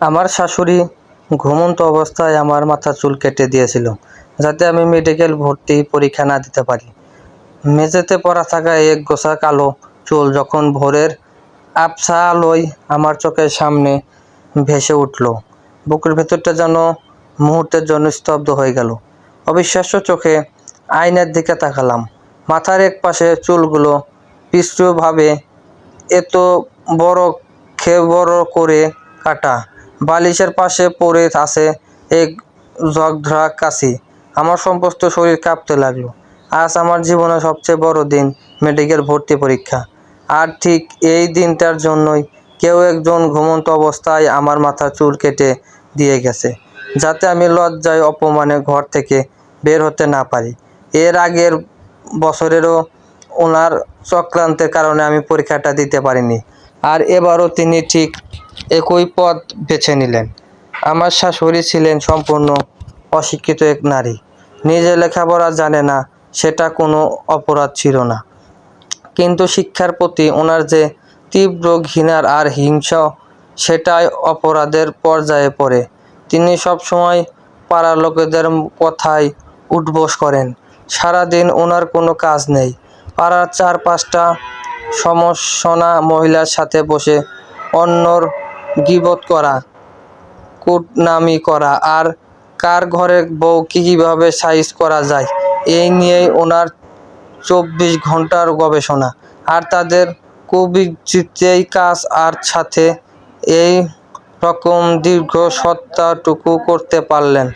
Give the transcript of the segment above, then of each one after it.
আমার শাশুড়ি ঘুমন্ত অবস্থায় আমার মাথার চুল কেটে দিয়েছিল, যাতে আমি মেডিকেল ভর্তি পরীক্ষা না দিতে পারি। মেঝেতে পড়া থাকা এক গোছা কালো চুল যখন ভোরের আবছা আলোয় আমার চোখের সামনে ভেসে উঠল, বুকের ভেতরটা যেন মুহূর্তের জন্য স্তব্ধ হয়ে গেল। অবিশ্বাস্য চোখে আয়নার দিকে তাকালাম। মাথার এক পাশে চুলগুলো পিছলভাবে এত বড় বড় করে কাটা। বালিশের পাশে পড়ে আছে এক জগধরা কাশি। আমার সমস্ত শরীর কাঁপতে লাগলো। আজ আমার জীবনের সবচেয়ে বড় দিন, মেডিকেল ভর্তি পরীক্ষা। আর ঠিক এই দিনটার জন্যই কেউ একজন ঘুমন্ত অবস্থায় আমার মাথার চুল কেটে দিয়ে গেছে, যাতে আমি লজ্জায় অপমানে ঘর থেকে বের হতে না পারি। এর আগের বছরেরও ওনার চক্রান্তের কারণে আমি পরীক্ষাটা দিতে পারিনি, আর এবারও তিনি ঠিক একই পথ বেছে নিলেন। আমার শাশুড়ি ছিলেন সম্পূর্ণ অশিক্ষিত এক নারী। নিজে লেখাপড়া জানে না, সেটা কোনো অপরাধ ছিল না, কিন্তু শিক্ষার প্রতি ওনার যে তীব্র ঘৃণার আর হিংসা, সেটাই অপরাধের পর্যায়ে পড়ে। তিনি সবসময় পাড়ার লোকেদের কথায় উঠবোস করেন। সারাদিন ওনার কোনো কাজ নেই, পাড়ার 4-5টা সমসনা মহিলার সাথে বসে অন্যর গীবত করা, কুটনামি করা, আর কার ঘরের বউকে কীভাবে সাইজ করা যায়, এই নিয়েই ওনার 24 ঘন্টার গবেষণা। আর তাদের কুবিচিত্রেই কাজ, আর সাথে এই রকম দীর্ঘ সত্তাটুকু করতে পারলেন।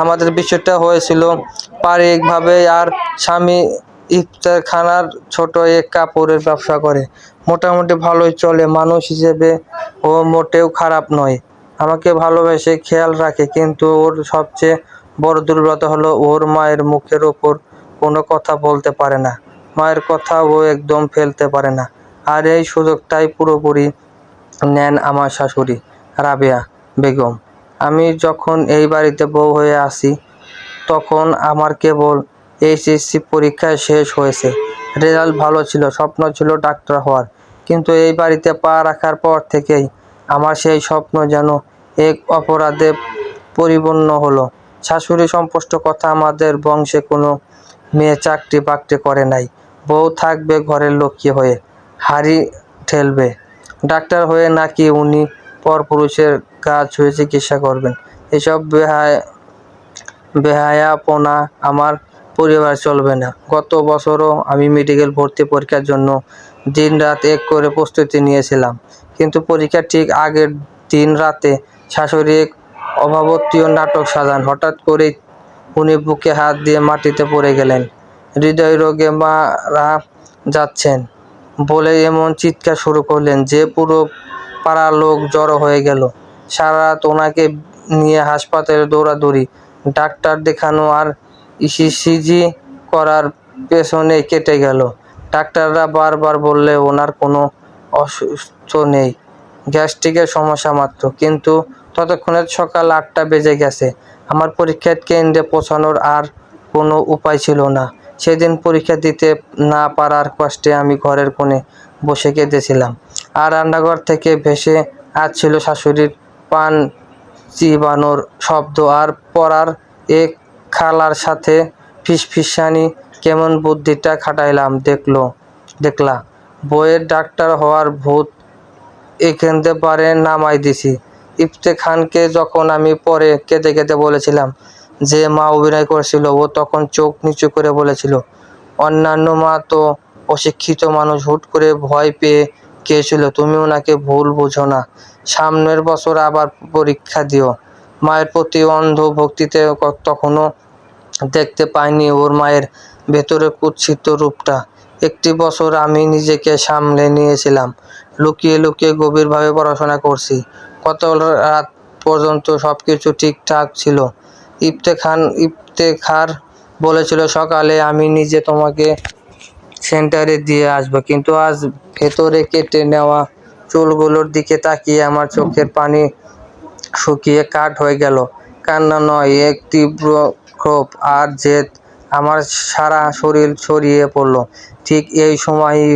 আমাদের বিষয়টা হয়েছিল পারিবারিকভাবে। আর স্বামী ইফতারখানার ছোট এক কাপড়ের ব্যবসা করে, মোটামুটি ভালোই চলে। মানুষ হিসেবে ও মোটেও খারাপ নয়, আমাকে ভালোবেসে খেয়াল রাখে। কিন্তু ওর সবচেয়ে বড় দুর্বলতা হলো ওর মায়ের মুখের ওপর কোনো কথা বলতে পারে না। মায়ের কথা ও একদম ফেলতে পারে না। আর এই সুযোগটাই পুরোপুরি নেন আমার শাশুড়ি রাবেয়া বেগম। আমি যখন এই বাড়িতে বউ হয়ে আসি, তখন আমার কেবল এইচএসসি পরীক্ষা শেষ হয়েছে। রেজাল্ট ভালো ছিল, স্বপ্ন ছিল ডাক্তার হওয়ার। কিন্তু এই বাড়িতে পা রাখার পর থেকেই আমার সেই স্বপ্ন যেন এক অপরাধে পরিপূর্ণ হলো। শাশুড়ি স্পষ্ট কথা, আমাদের বংশে কোনো মেয়ে চাকরি বাকরি করে নাই। বউ থাকবে ঘরের লক্ষ্মী হয়ে, হাঁড়ি ঠেলবে। ডাক্তার হয়ে নাকি উনি পরপুরুষের গা ছুঁয়ে চিকিৎসা করবেন। এসব বেহায়াপনা আমার পরিবার চলবে না। গত বছরও আমি মেডিকেল ভর্তি পরীক্ষার জন্য দিনরাত এক করে প্রস্তুতি নিয়েছিলাম, কিন্তু পরীক্ষার ঠিক আগের দিন রাতে শাশুড়ি এক অভাবতীয় নাটক সাজান। হঠাৎ করেই উনি বুকে হাত দিয়ে মাটিতে পড়ে গেলেন। হৃদয় রোগে মারা যাচ্ছেন বলে এমন চিৎকার শুরু করলেন যে পুরো পাড়ার লোক জড়ো হয়ে গেল। সারা রাত ওনাকে নিয়ে হাসপাতালে দৌড়াদৌড়ি, ডাক্তার দেখানো আর ইসিজি করার পেছনে কেটে গেল। ডাক্তাররা বারবার বললে ওনার কোনো অসুস্থ নেই, গ্যাস্ট্রিকের সমস্যা মাত্র। কিন্তু ততক্ষণে সকাল 8টা বেজে গেছে। আমার পরীক্ষার কেন্দ্রে পৌঁছানোর আর কোনো উপায় ছিল না। সেদিন পরীক্ষা দিতে না পারার কষ্টে আমি ঘরের কোণে বসে কেঁদেছিলাম। আর রান্নাঘর থেকে ভেসে আসছিল শাশুড়ির পান চিবানোর শব্দ আর পড়ার এক খালার সাথে ফিসফিসানি। কেমন বুদ্ধিটা খাটাইলাম দেখলা, বইয়ের ডাক্তার হওয়ার ভূত এখানতে পারে নামাই দিছি। ইফতে খানকে যখন আমি পরে কেঁদে কেঁদে বলেছিলাম যে মা অভিনয় করেছিল, ও তখন চোখ নিচু করে বলেছিল, অন্যান্য মা তো অশিক্ষিত মানুষ, হুট করে ভয় পেয়ে গিয়েছিল। তুমি ওনাকে ভুল বুঝো না। সামনের বছর আবার পরীক্ষা দিও। মায়ের প্রতি অন্ধ ভক্তিতে তখনও দেখতে পাইনি ওর মায়ের ভেতরে কুৎসিত রূপটা। একটি বছর আমি নিজেকে সামলে নিয়েছিলাম, লুকিয়ে লুকিয়ে গভীরভাবে পড়াশোনা করছি। কত রাত পর্যন্ত সবকিছু ঠিকঠাক ছিল। ইফতেখার বলেছিল সকালে আমি নিজে তোমাকে সেন্টারে দিয়ে আসবো। কিন্তু আজ ভেতরে কেটে নেওয়া চুলগুলোর দিকে তাকিয়ে আমার চোখের পানি শুকিয়ে কাঠ হয়ে গেল। কান্না নয়, এক তীব্র ক্ষোভ আর জেদ আমার সারা শরীর ছড়িয়ে পড়ল। ঠিক এই সময়ই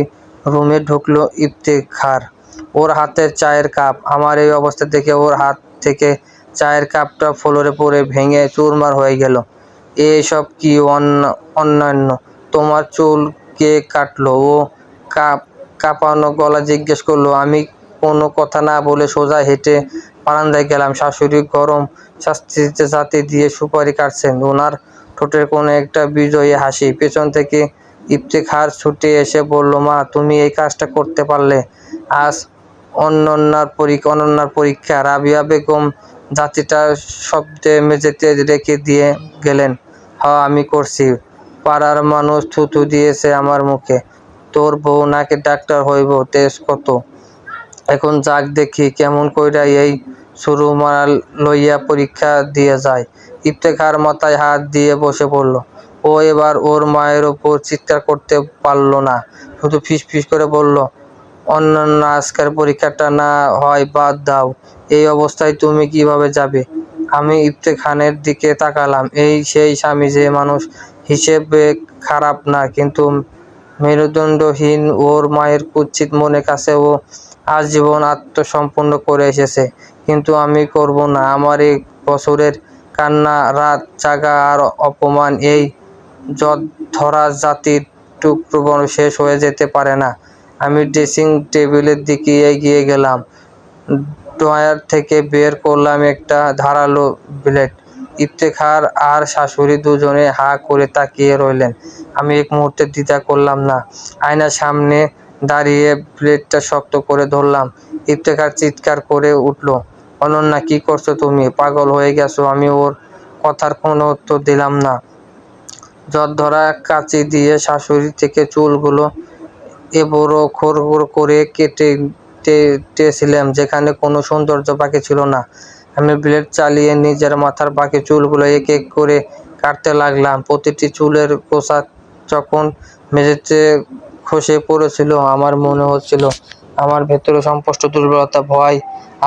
রুমে ঢুকলো ইফতেখার। ওর হাতের চায়ের কাপ। আমার এই অবস্থা দেখে ওর হাত থেকে চায়ের কাপটা ফ্লোরে পড়ে ভেঙে চুরমার হয়ে গেল। এসব কি অন্যান্য? তোমার চুল কে কাটলো? ও কাঁপানো গলা জিজ্ঞেস করলো। আমি কোনো কথা না বলে সোজা হেঁটে বারান্দায় গেলাম। শাশুড়ি গরম শাস্তিতে জাতি দিয়ে সুপারি কাটছেন। ওনার ঠোঁটের কোণে একটা বিজয়ী হাসি। পেছন থেকে ইফতেখার ছুটে এসে বলল, মা, তুমি এই কাজটা করতে পারলে? আজ অনন্যার পরীক্ষা। রাবিয়া বেগম জাতিটা শব্দে মেঝেতে রেখে দিয়ে গেলেন। আমি করছি। পাড়ার মানুষ থুতু দিয়েছে আমার মুখে। তোর বউ নাকি ডাক্তার হইব, তেজ কত। এখন যাক দেখি কেমন কইরা এই শুরু মারা লইয়া পরীক্ষা দিয়ে যায়। ইফতেখার মাথায় হাত দিয়ে বসে পড়ল। ও এবার ওর মায়ের ওপর চিৎকার করতে পারল না, শুধু ফিস করে বলল, অন্যান্য আজকের পরীক্ষাটা না হয় বাদ দাও। এই অবস্থায় তুমি কিভাবে যাবে? আমি ইফতেখানের দিকে তাকালাম। এই সেই স্বামী যে মানুষ হিসেবে খারাপ না, কিন্তু মেরুদণ্ডহীন। ওর মায়ের কুৎসিত মনের কাছে ও আজীবন আত্মসমর্পণ করে এসেছে। কিন্তু আমি করব না। আমার 1 বছরের কান্না, রাত জাগা আর অপমান এই জট-ধরা জাতির টুকরো শেষ হয়ে যেতে পারে না। আমি ড্রেসিং টেবিলের দিকে এগিয়ে গেলাম। ড্রয়ার থেকে বের করলাম একটা ধারালো ব্লেড। ইফতেখার আর শাশুড়ি দুজনে হা করে তাকিয়ে রইলেন। আমি এক মুহূর্তে দ্বিধা করলাম না। আয়নার সামনে দাঁড়িয়ে ব্লেডটা শক্ত করে ধরলাম। ইফতেখার চিৎকার করে উঠল, অনন্যা, কি করছো তুমি? পাগল হয়ে গেছো? আমি ওর কথার কোনো উত্তর দিলাম না। জট-ধরা কাঁচি দিয়ে শাশুড়ি থেকে চুলগুলো এবড়ো খড় করে কেটেছিলাম, যেখানে কোনো সৌন্দর্য বাকি ছিল না। আমি ব্লেড চালিয়ে নিজের মাথার বাকি চুলগুলো এক এক করে কাটতে লাগলাম। প্রতিটি চুলের গোছা যখন মেঝেতে খসে পড়েছিল, আমার মনে হচ্ছিল আমার ভেতরে স্পষ্ট দুর্বলতা, ভয়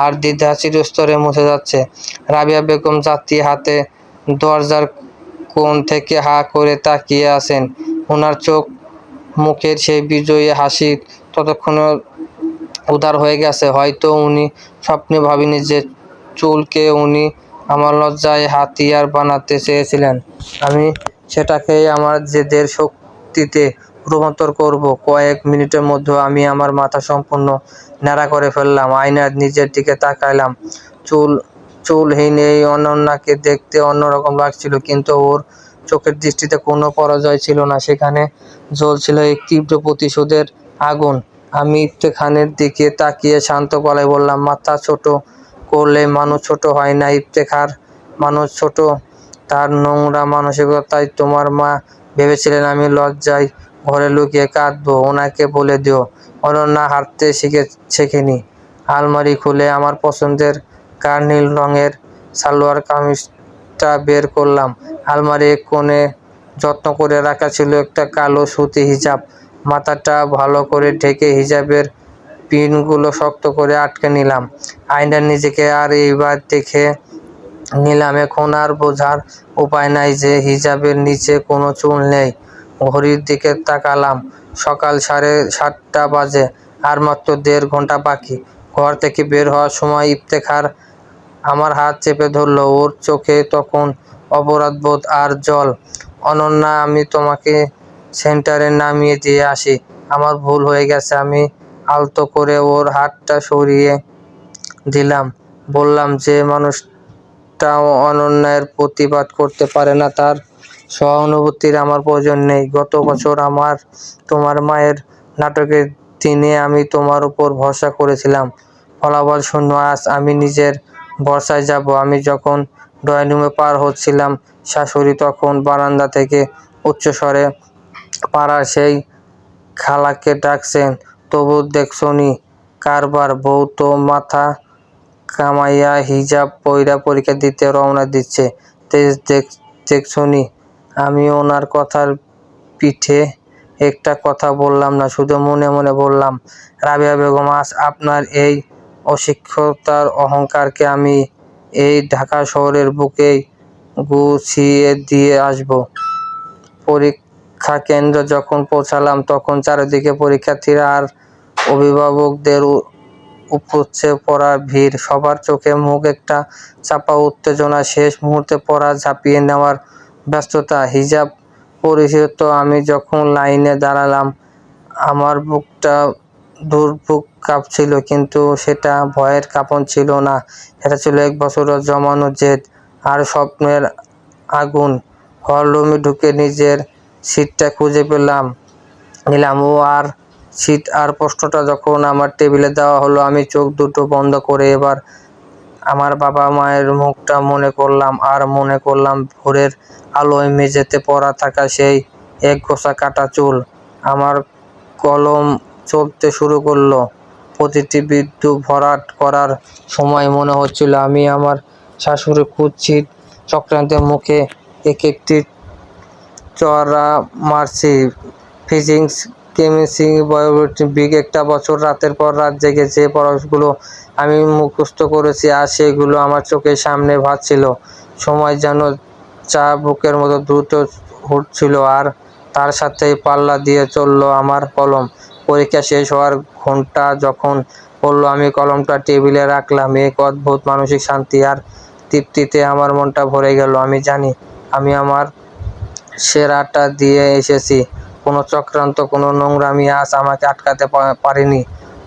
আর দ্বিধা চিরস্তরে মুছে যাচ্ছে। রাবিয়া বেগম জাতি হাতে দরজার কোণ থেকে হা করে তাকিয়ে আছেন। ওনার চোখ মুখের সেই বিজয়ী হাসি ততক্ষণে উধার হয়ে গেছে। হয়তো উনি স্বপ্নে ভাবেননি যে চুলকে উনি আমার লজ্জায় হাতিয়ার বানাতে চেয়েছিলেন। আমি সেটাকেই আমার জেদের শক্তিতে রূপান্তর করব। কয়েক মিনিটের মধ্যে আমি আমার মাথা সম্পূর্ণ ন্যাড়া করে ফেললাম। আয়নায় নিজের দিকে তাকালাম। চুলহীন এই অনন্যাকে দেখতে অন্যরকম লাগছিল, কিন্তু ওর চোখের দৃষ্টিতে কোনো পরাজয় ছিল না, সেখানে জ্বলছিল এক তীব্র প্রতিশোধের আগুন। আমি ইফতেখারের দিকে তাকিয়ে শান্ত গলায় বললাম, মাথা ছোট করলে মানুষ ছোট হয় না ইফতেখার। মানুষ ছোট তার নোংরা মানসিকতায়। তোমার মা ভেবেছিলেন আমি লজ্জায় ঘরে লুকিয়ে কাঁদবো। ওনাকে বলে দিও অনন্যা হাঁটতে শেখেনি। আলমারি খুলে আমার পছন্দের গাঢ় নীল রঙের সালোয়ার কামিজটা বের করলাম। আলমারির এক কোণে যত্ন করে রাখা ছিল একটা কালো সুতি হিজাব। মাথাটা ভালো করে ঢেকে হিজাবের পিনগুলো শক্ত করে আটকে নিলাম। আয়নায় নিজেকে আর এইবার দেখে নিলাম। এখন আর বোঝার উপায় নাই যে হিজাবের নিচে কোনো চুল নেই। ঘড়ির দিকে তাকালাম। সকাল 7:30 বাজে। আর মাত্র 1.5 ঘন্টা বাকি। ঘর থেকে বের হওয়ার সময় ইফতেখার আমার হাত চেপে ধরল। ওর চোখে তখন অপরাধবোধ আর জল। অনন্যা, আমি তোমাকে সেন্টারে নামিয়ে দিয়ে আসি। আমার ভুল হয়ে গেছে। আমি আলতো করে ওর হাতটা সরিয়ে দিলাম। বললাম, যে মানুষটা অনন্যার প্রতিবাদ করতে পারে না, তার সহানুভূতির আমার প্রয়োজন নেই। গত বছর তোমার মায়ের নাটকের দিনে আমি তোমার উপর ভরসা করেছিলাম, ফলাফল শূন্য। আজ আমি নিজের ভরসায় যাব। আমি যখন ড্রয়িং রুমে পার হচ্ছিলাম, শাশুড়ি তখন বারান্দা থেকে উচ্চস্বরে পাড়ার সেই খালাকে ডাকছেন, তবু দেখছনি কারবার, বউ তো মাথা কামাইয়া হিজাব পইরা পরীক্ষা দিতে রওনা দিচ্ছে। তেজ দেখছনি? আমি ওনার কথার পিঠে একটা কথা বললাম না, শুধু মনে মনে বললাম, রাবিয়া বেগম, আজ আপনার এই অশিক্ষিতার অহংকারকে আমি এই ঢাকা শহরের বুকেই গুছিয়ে দিয়ে আসব। পরীক্ষা কেন্দ্রে যখন পৌঁছালাম, তখন চারিদিকে পরীক্ষার্থীরা আর অভিভাবকদের উপচে পড়া ভিড়, সবার চোখে মুখ, একটা চাপা উত্তেজনা, শেষ মুহূর্তে পড়া ঝাঁপিয়ে নেওয়ার ব্যস্ততা। হিজাব পরিহিত আমি যখন লাইনে দাঁড়ালাম, আমার বুকটা দুর্ভোগ কাঁপছিল, কিন্তু সেটা ভয়ের কাঁপন ছিল না, এটা ছিল 1 বছরের জমানো জেদ আর স্বপ্নের আগুন। হলরুমে ঢুকে নিজের সিটটা খুঁজে নিলাম আর সিট আর প্রশ্নটা যখন আমার টেবিলে দেওয়া হলো, আমি চোখ দুটো বন্ধ করে এবার আমার বাবা মায়ের মুখটা মনে করলাম, আর মনে করলাম ভোরের আলোয় মেঝেতে পড়া থাকা সেই একগোছা কাটা চুল। আমার কলম চলতে শুরু করলো। প্রতিটি বিন্দু ভরাট করার সময় মনে হচ্ছিল আমি আমার শাশুড়ি কুৎসিত চক্রান্তের মুখে এক একটি চড়া মারছি। ফিজিক্স, কেমিস্ট্রি, বায়োলজি, একটা বছর রাতের পর রাত জেগে যে পড়াগুলো আমি মুখস্থ করেছি, আর সেগুলো আমার চোখের সামনে ভাসছিল। সময় যেন চা বুকের মতো দ্রুত ঘুরছিল, আর তার সাথেই পাল্লা দিয়ে চলল আমার কলম। পরীক্ষা শেষ হওয়ার ঘন্টা যখন পড়ল, আমি কলমটা টেবিলে রাখলাম। এক অদ্ভুত মানসিক শান্তি আর তৃপ্তিতে আমার মনটা ভরে গেল। আমি জানি আমি আমার সেরাটা দিয়ে এসেছি। কোনো চক্রান্ত, কোনো নোংরামি আজ আমাকে আটকাতে পারেনি।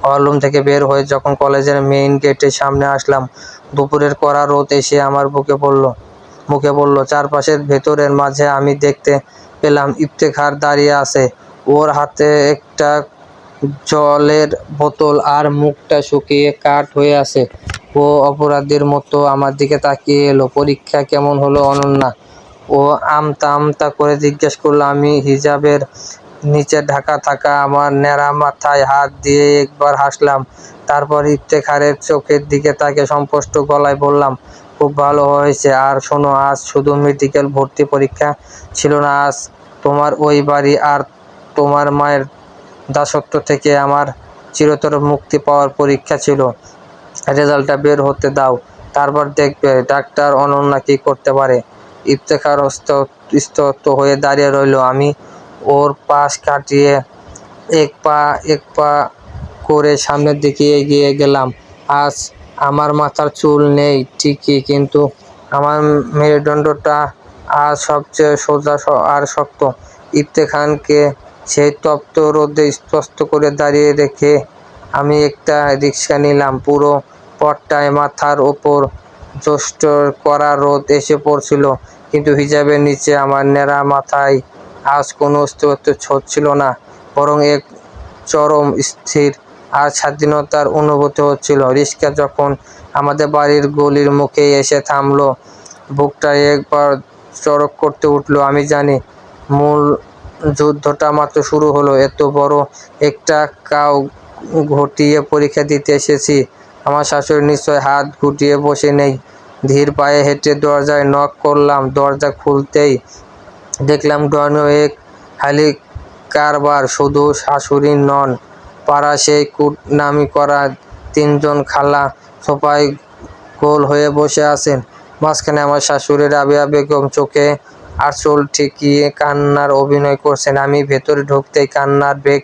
হলরুম থেকে বের হয়ে যখন কলেজের মেইন গেটের সামনে আসলাম, দুপুরের কড়া রোদ এসে আমার মুখে পড়ল। চারপাশের ভেতরের মাঝে আমি দেখতে পেলাম ইফতেখার দাঁড়িয়ে আছে। ওর হাতে একটা জলের বোতল, আর মুখটা শুকিয়ে কাঠ হয়ে আছে। ও অপরাধীর মতো আমার দিকে তাকিয়ে এলো। পরীক্ষা কেমন হলো অনন্যা? ও আমতা আমতা করে জিজ্ঞেস করলো। আমি হিজাবের নিচে ঢাকা থাকা আমার ন্যাড়া মাথায় হাত দিয়ে একবার হাসলাম, তারপর ইফতেখারের চোখের দিকে তাকে স্পষ্ট গলায় বললাম, খুব ভালো হয়েছে। আর শোনো, আজ শুধু মেডিকেল ভর্তি পরীক্ষা ছিল না, আজ তোমার ওই বাড়ি আর তোমার মায়ের দাসত্ব থেকে আমার চিরতর মুক্তি পাওয়ার পরীক্ষা ছিল। রেজাল্টটা বের হতে দাও, তারপর দেখবে ডাক্তার অনন্যা কি করতে পারে। ইফতেখার স্তব্ধ হয়ে দাঁড়িয়ে রইল। আমি ওর পাশ কাটিয়ে এক পা করে সামনের দিকে এগিয়ে গেলাম। আজ আমার মাথার চুল নেই ঠিকই, কিন্তু আমার মেরুদণ্ডটা আজ সবচেয়ে সোজা আর শক্ত। ইফতেখারকে সেই তপ্ত রোদে স্পষ্ট করে দাঁড়িয়ে রেখে আমি একটা রিকশা নিলাম। পুরো পথটায় মাথার ওপর জ্যৈষ্ঠ কড়া রোদ এসে পড়ছিল, কিন্তু হিজাবের নিচে আমার ন্যাড়া মাথায় আজ কোনো অস্তিত্ব ছিল না, বরং এক চরম স্থির আর স্বাধীনতার অনুভূতি হচ্ছিল। রিকশা যখন আমাদের বাড়ির গলির মুখে এসে থামলো, বুকটা একবার চড়ক করতে উঠল। আমি জানি মূল যুদ্ধটা মাত্র শুরু হলো। এত বড় একটা কাউ ঘটিয়ে পরীক্ষা দিতে এসেছি। আমার শাশুড়ি নিশ্চয় হাত গুটিয়ে বসে নেই। ধীর পায়ে হেঁটে দরজায় নক করলাম। দরজা খুলতেই দেখলাম ড্রয়িং এক হালি কারবার। শুধু শাশুড়ি নন, পাড়া সেই নামি করা 3 জন খালা সোফায় গোল হয়ে বসে আছেন। মাঝখানে আমার শাশুড়ি রাবেয়া বেগম, চোখে আঁচল ঠেকিয়ে কান্নার অভিনয় করছেন। আমি ভেতরে ঢুকতেই কান্নার বেগ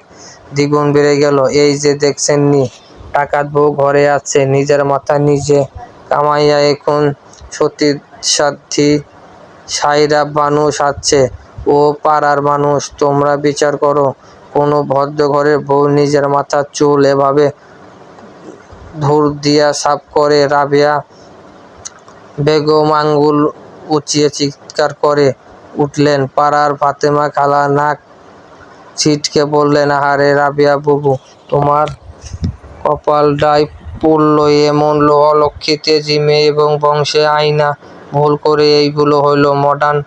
দ্বিগুণ বেড়ে গেল। এই যে দেখছেন নি, ডাকাত বউ ঘরে আছে, নিজের মাথা নিজে কামাইয়া এখন সতীসাধ্বী সাইরা বানু সাজছে। ও পাড়ার মানুষ, তোমরা বিচার করো, কোনো ভদ্র ঘরের বউ নিজের মাথার চুল এভাবে ধূর দিয়া সাফ করে? রাবেয়া বেগম আঙ্গুল উঁচিয়ে চিৎকার করে উঠলেন। পাড়ার ফাতেমা খালা নাক ছিটকে বললেন, আহারে রাবেয়া বুবু, তোমার কপালটাই পুড়ল। এমন অলক্ষী তেজি মেয়ে এবং বংশে আইনা ভুল করে এইগুলো হইল। মডার্ন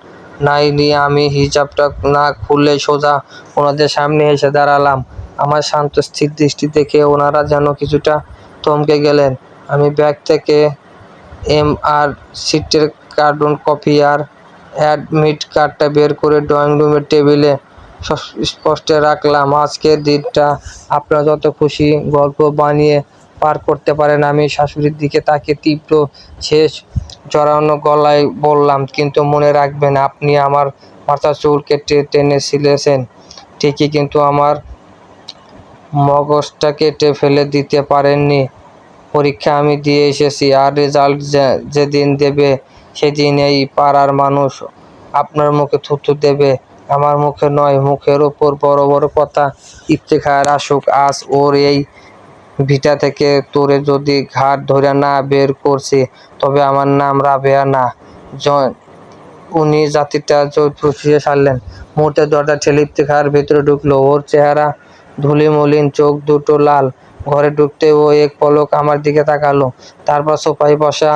নাইনি। আমি হিজাবটা না খুলে সোজা ওনাদের সামনে এসে দাঁড়ালাম। আমার শান্ত স্থির দৃষ্টি দেখে ওনারা যেন কিছুটা থমকে গেলেন। আমি ব্যাগ থেকে MR সিটের কার্টুন কপি আর অ্যাডমিট কার্ডটা বের করে ড্রয়িং রুমের টেবিলে স্পষ্ট রাখলাম। আজকের দিনটা আপনারা যত খুশি গল্প বানিয়ে পার করতে পারেন। আমি শাশুড়ির দিকে তাকিয়ে তীব্র শেষ জড়ানো গলায় বললাম, কিন্তু মনে রাখবেন, আপনি আমার মাথার চুল কেটে টেনে ছিলেছেন ঠিকই, কিন্তু আমার মগজটা কেটে ফেলে দিতে পারেননি। পরীক্ষা আমি দিয়ে এসেছি, আর রেজাল্ট যেদিন দেবে সেদিন এই পাড়ার মানুষ আপনার মুখে থুথু দেবে, আমার মুখে নয়। মুখের ওপর বড় বড় কথা। ইফতেখার আসুক আজ ওর এই ভিটা থেকে। তোরে যদি ঘাট ধরে না বের করছি তবে আমার নাম রাবেয়া না। উনি জাতিটা চুষিয়ে সারলেন। মুহূর্তে দরজা ঠেলে ইফতেখার ভেতরে ঢুকলো। ওর চেহারা ধূলিমলিন, চোখ দুটো লাল। ঘরে ঢুকতে ও এক পলক আমার দিকে তাকালো, তারপর সোফায় বসা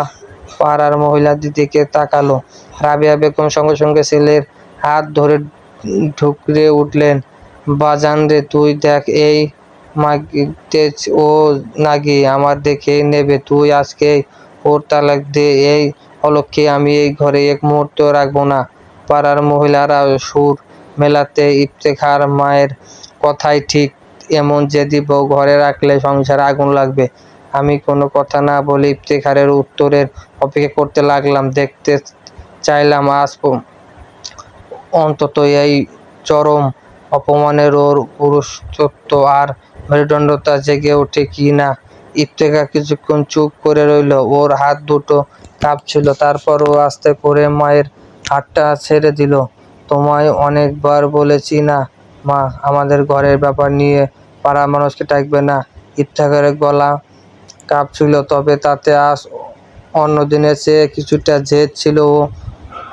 পাড়ার মহিলাদের দিকে তাকালো। রাবেয়া বেগম সঙ্গে সঙ্গে ছেলের হাত ধরে ঢুকরে উঠলেন। বাজান রে, তুই দেখ, এই মাগিতেজ ও নাকি আমার দেখে নেবে। তুই আজকে ওর তালাক দে, এই অলক্ষী আমি এই ঘরে এক মুহূর্ত রাখবো না। পাড়ার মহিলারা সুর মেলাতে ইফতেখার মায়ের কথাই ঠিক। এমন জেদি বউ ঘরে রাখলে সংসারে আগুন লাগবে। আমি কোনো কথা না বলে ইফতেখারের উত্তরের অপেক্ষা করতে লাগলাম। দেখতে চাইলাম আজ অন্তত এই চরম অপমানের ওর পুরুষত্ব আর মেরুদণ্ডতা জেগে ওঠে কি না। ইফতেখার কিছুক্ষণ চুপ করে রইল। ওর হাত দুটো কাঁপছিল। তারপর ও আস্তে করে মায়ের হাতটা ছেড়ে দিল। তোমায় অনেকবার বলেছি না মা, আমাদের ঘরের ব্যাপার নিয়ে পাড়ার মানুষকে ডাকবে না। ইফতেখারের গলা কাঁপছিল, তবে তাতে আজ অন্য দিনের চেয়ে কিছুটা জেদ ছিল। ও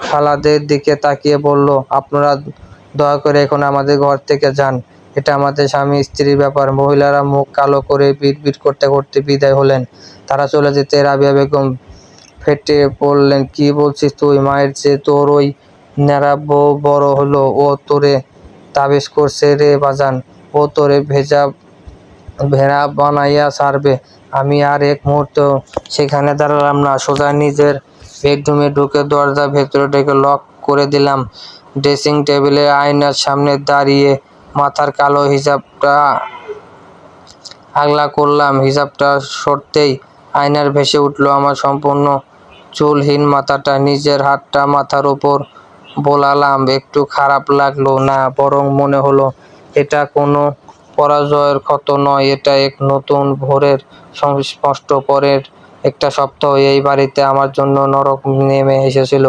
খালাদের দিকে তাকিয়ে বলল, আপনারা দয়া করে এখন আমাদের ঘর থেকে যান। এটা আমাদের স্বামী স্ত্রীর ব্যাপার। মহিলারা মুখ কালো করে বিড়বিড় করতে করতে বিদায় হলেন। তারা চলে যেতে রাবেয়া বেগম ফেটে পড়লেন, কি বলছিস তুই? মায়ের চেয়ে তোর ওই ন্যাড়া বউ বড় হলো, ও তোরে তাবিজ করছে রে বাজান। ও তোরে ভেড়া বানাইয়া ছাড়বে। আমি আর এক মুহূর্ত সেখানে দাঁড়ালাম না। সোজা নিজের বেডরুমে ঢুকে দরজা ভেতরে ঢুকে লক করে দিলাম। ড্রেসিং টেবিলের আয়নার সামনে দাঁড়িয়ে মাথার কালো হিজাবটা আগলা করলাম। হিজাবটা সরতেই আয়নার ভেসে উঠল আমার সম্পূর্ণ চুলহীন মাথাটা। নিজের হাতটা মাথার উপর বোলালাম। একটু খারাপ লাগলো না, বরং মনে হলো এটা কোনো পরাজয়ের ক্ষত নয়, এটা এক নতুন ভোরের স্পষ্ট। পরের একটা সপ্তাহ এই বাড়িতে আমার জন্য নরক নেমে এসেছিল।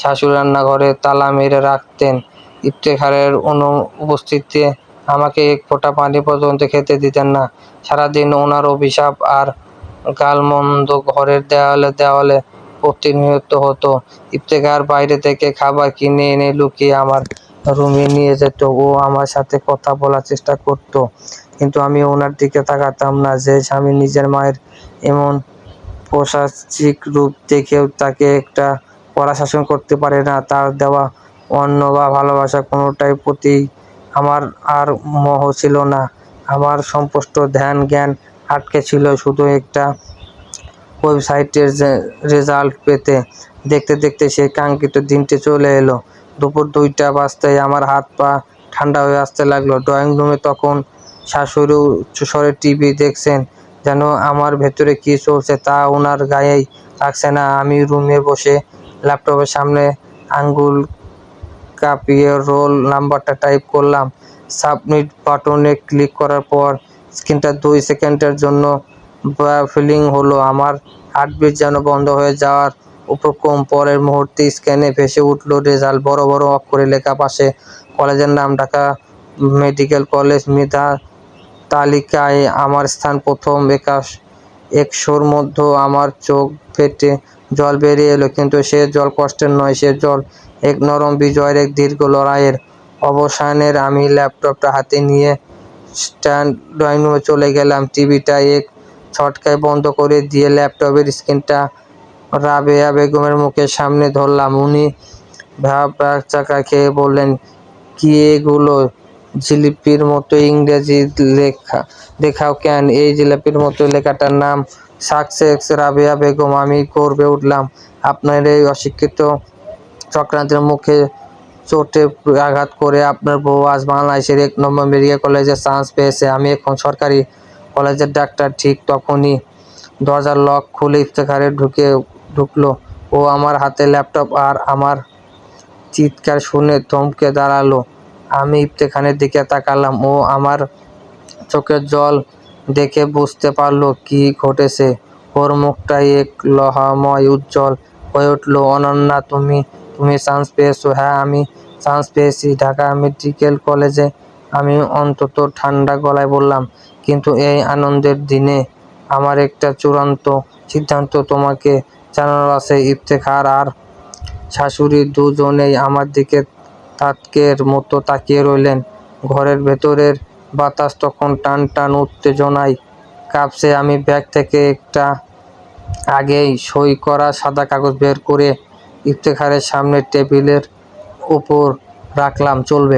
শাশুড়ি রান্নাঘরে তালা মেরে রাখতেন। ইফতেখারের অনুপস্থিতিতে আমাকে এক ফোঁটা পানি পর্যন্ত খেতে দিতেন না। সারাদিন ওনার অভিশাপ আর গালমন্দ ঘরের দেওয়ালে দেওয়ালে প্রতিনিয়ত হতো। ইফতেখার বাইরে থেকে খাবার কিনে এনে লুকিয়ে আমার রুমে নিয়ে যেত। ও আমার সাথে কথা বলার চেষ্টা করত, কিন্তু আমি ওনার দিকে তাকাতাম না। যে স্বামী নিজের মায়ের এমন পৈশাচিক রূপ দেখেও তাকে একটা কড়া শাসন করতে পারে না, তার দেওয়া অন্ন বা ভালোবাসা কোনোটাই প্রতি আমার আর মোহ ছিল না। আমার সমস্ত ধ্যান জ্ঞান আটকে ছিল শুধু একটা ওয়েবসাইটের রেজাল্ট পেতে। দেখতে দেখতে সেই কাঙ্ক্ষিত দিনটি চলে এলো। দুপুর 2টা বাজতেই আমার হাত পা ঠান্ডা হয়ে আসতে লাগলো। ড্রয়িং রুমে তখন শাশুড়ি উচ্চস্বরে টিভি দেখছেন, যেন আমার ভেতরে কি চলছে তা ওনার গায়েই লাগছে না। আমি রুমে বসে ল্যাপটপের সামনে আঙ্গুল কাঁপিয়ে রোল নাম্বারটা টাইপ করলাম। সাবমিট বাটনে ক্লিক করার পর স্ক্রিনটা 2 সেকেন্ডের জন্য ব্লাফিং হলো। আমার হার্টবিট যেন বন্ধ হয়ে যাওয়ার উপক্রম। পরের মুহূর্তে স্ক্রিনে ভেসে উঠল রেজাল্ট। বড় বড় অক্ষরে লেখা, পাশে কলেজের নাম, ঢাকা মেডিকেল কলেজ। মেধা তালিকায় আমার স্থান প্রথম। 100-র মধ্যে আমার চোখ ফেটে জল বেরিয়ে এলো, কিন্তু সে জল কষ্টের নয়, সে জল এক নরম বিজয়ের, এক দীর্ঘ লড়াইয়ের অবসানের। আমি ল্যাপটপটা হাতে নিয়ে ড্রয়িং রুমে চলে গেলাম। টিভিটা এক ঝটকায় বন্ধ করে দিয়ে ল্যাপটপের স্ক্রিনটা রাবেয়া বেগমের মুখের সামনে ধরলাম। উনি চাকা খেয়ে বললেন, কি এগুলো? জিলিপির মতো ইংরেজি লেখা দেখাও কেন? এই জিলিপির মতো লেখাটার নাম সাকসেস রাবেয়া বেগম। আমি গর্বে উঠলাম। আপনার এই অশিক্ষিত চক্রান্তের মুখে চোটে আঘাত করে আপনার বউ আজ বাংলাদেশের 1 নম্বর মেডিকেল কলেজে চান্স পেয়েছে। আমি এখন সরকারি কলেজের ডাক্তার। ঠিক তখনই দরজার লক খুলে ইফতেখারে ঢুকলো। ও আমার হাতে ল্যাপটপ, আর আমার চিৎকার শুনে থমকে দাঁড়ালো। আমি ইফতেখারের দিকে তাকালাম। ও আমার চোখের জল দেখে বুঝতে পারলো কি ঘটেছে। ওর মুখটাই এক লোহাময় উজ্জ্বল হয়ে উঠল। অনন্যা, তুমি চান্স পেয়েছো? হ্যাঁ, আমি চান্স পেয়েছি ঢাকা মেডিকেল কলেজে। আমি অন্তত ঠান্ডা গলায় বললাম। কিন্তু এই আনন্দের দিনে আমার একটা চূড়ান্ত সিদ্ধান্ত তোমাকে জানানোর আছে। ইফতেখার আর শাশুড়ি দুজনেই আমার দিকে তাকের মতো তাকিয়ে রইলেন। ঘরের ভেতরের বাতাস তখন টান টান উত্তেজনায় কাঁপছে। আমি ব্যাগ থেকে একটা আগেই সই করা সাদা কাগজ বের করে ইফতেখারের সামনে টেবিলের উপর রাখলাম। চলবে?